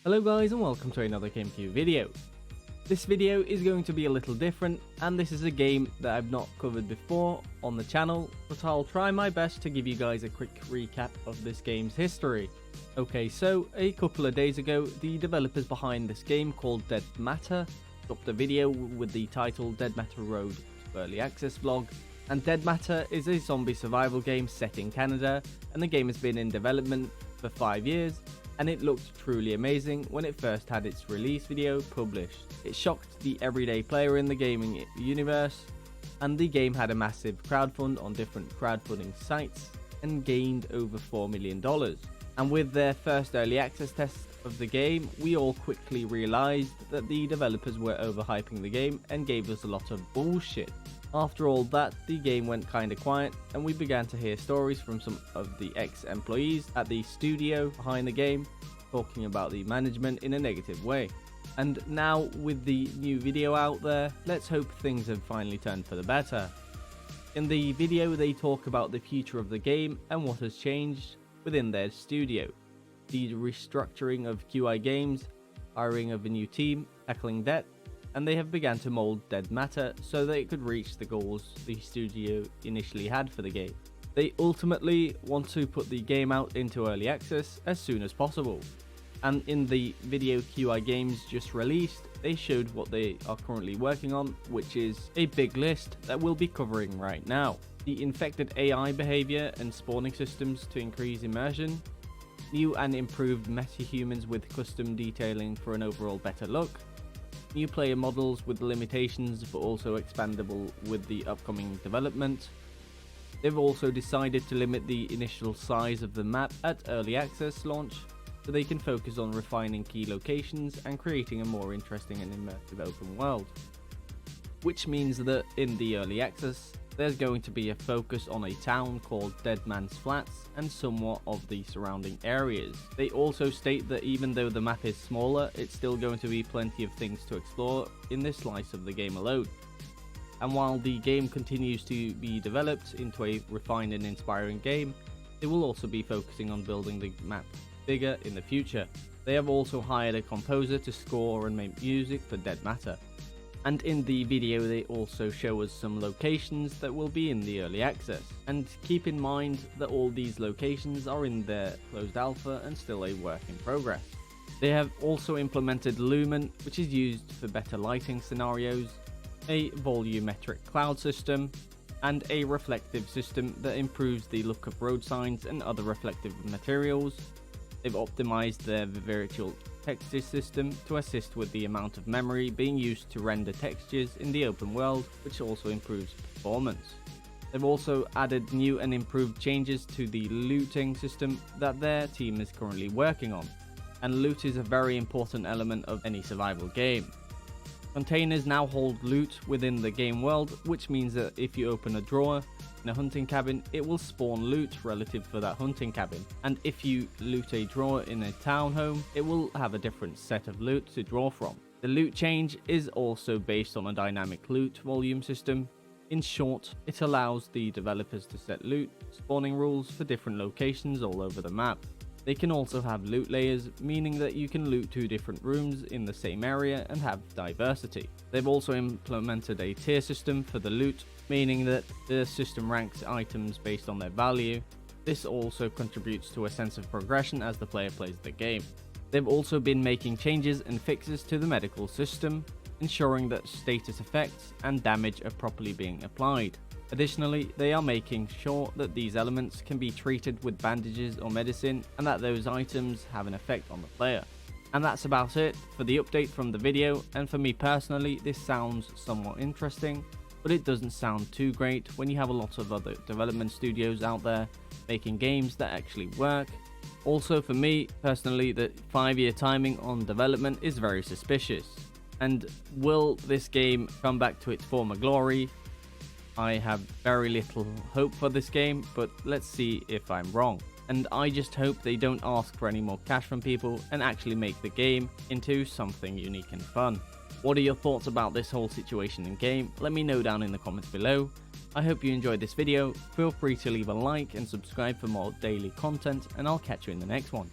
Hello guys and welcome to another GameCube video. This video is going to be a little different, and this is a game that I've not covered before on the channel, but I'll try my best to give you guys a quick recap of this game's history. Okay, so a couple of days ago, the developers behind this game called deadmatter dropped a video with the title deadmatter Road to Early Access vlog. And deadmatter is a zombie survival game set in Canada, and the game has been in development for 5 years. And it looked truly amazing when it first had its release video published. It shocked the everyday player in the gaming universe, and the game had a massive crowdfund on different crowdfunding sites and gained over $4 million. And with their first early access test of the game, we all quickly realized that the developers were overhyping the game and gave us a lot of bullshit. After all that, the game went kinda quiet, and we began to hear stories from some of the ex-employees at the studio behind the game, talking about the management in a negative way. And now, with the new video out there, let's hope things have finally turned for the better. In the video, they talk about the future of the game and what has changed within their studio, the restructuring of QI games, hiring of a new team, tackling debt, and they have begun to mold deadmatter so that it could reach the goals the studio initially had for the game. They ultimately want to put the game out into early access as soon as possible. And in the video QI games just released, they showed what they are currently working on, which is a big list that we'll be covering right now. The infected AI behavior and spawning systems to increase immersion, new and improved metahumans with custom detailing for an overall better look, new player models with limitations but also expandable with the upcoming development. They've also decided to limit the initial size of the map at early access launch so they can focus on refining key locations and creating a more interesting and immersive open world. Which means that in the early access, there's going to be a focus on a town called Dead Man's Flats and somewhat of the surrounding areas. They also state that even though the map is smaller, it's still going to be plenty of things to explore in this slice of the game alone. And while the game continues to be developed into a refined and inspiring game, they will also be focusing on building the map bigger in the future. They have also hired a composer to score and make music for deadmatter. And in the video they also show us some locations that will be in the early access. And keep in mind that all these locations are in their closed alpha and still a work in progress. They have also implemented Lumen, which is used for better lighting scenarios, a volumetric cloud system, and a reflective system that improves the look of road signs and other reflective materials. They've optimized their virtual texture system to assist with the amount of memory being used to render textures in the open world, which also improves performance. They've also added new and improved changes to the looting system that their team is currently working on, and loot is a very important element of any survival game. Containers now hold loot within the game world, which means that if you open a drawer in a hunting cabin, it will spawn loot relative for that hunting cabin, and if you loot a drawer in a townhome, it will have a different set of loot to draw from. The loot change is also based on a dynamic loot volume system. In short, it allows the developers to set loot spawning rules for different locations all over the map. They can also have loot layers, meaning that you can loot 2 different rooms in the same area and have diversity. They've also implemented a tier system for the loot, meaning that the system ranks items based on their value. This also contributes to a sense of progression as the player plays the game. They've also been making changes and fixes to the medical system, ensuring that status effects and damage are properly being applied. Additionally, they are making sure that these elements can be treated with bandages or medicine, and that those items have an effect on the player. And that's about it for the update from the video, and for me personally, this sounds somewhat interesting, but it doesn't sound too great when you have a lot of other development studios out there making games that actually work. Also for me personally, the 5-year timing on development is very suspicious. And will this game come back to its former glory? I have very little hope for this game, but let's see if I'm wrong. And I just hope they don't ask for any more cash from people and actually make the game into something unique and fun. What are your thoughts about this whole situation in game? Let me know down in the comments below. I hope you enjoyed this video. Feel free to leave a like and subscribe for more daily content, and I'll catch you in the next one.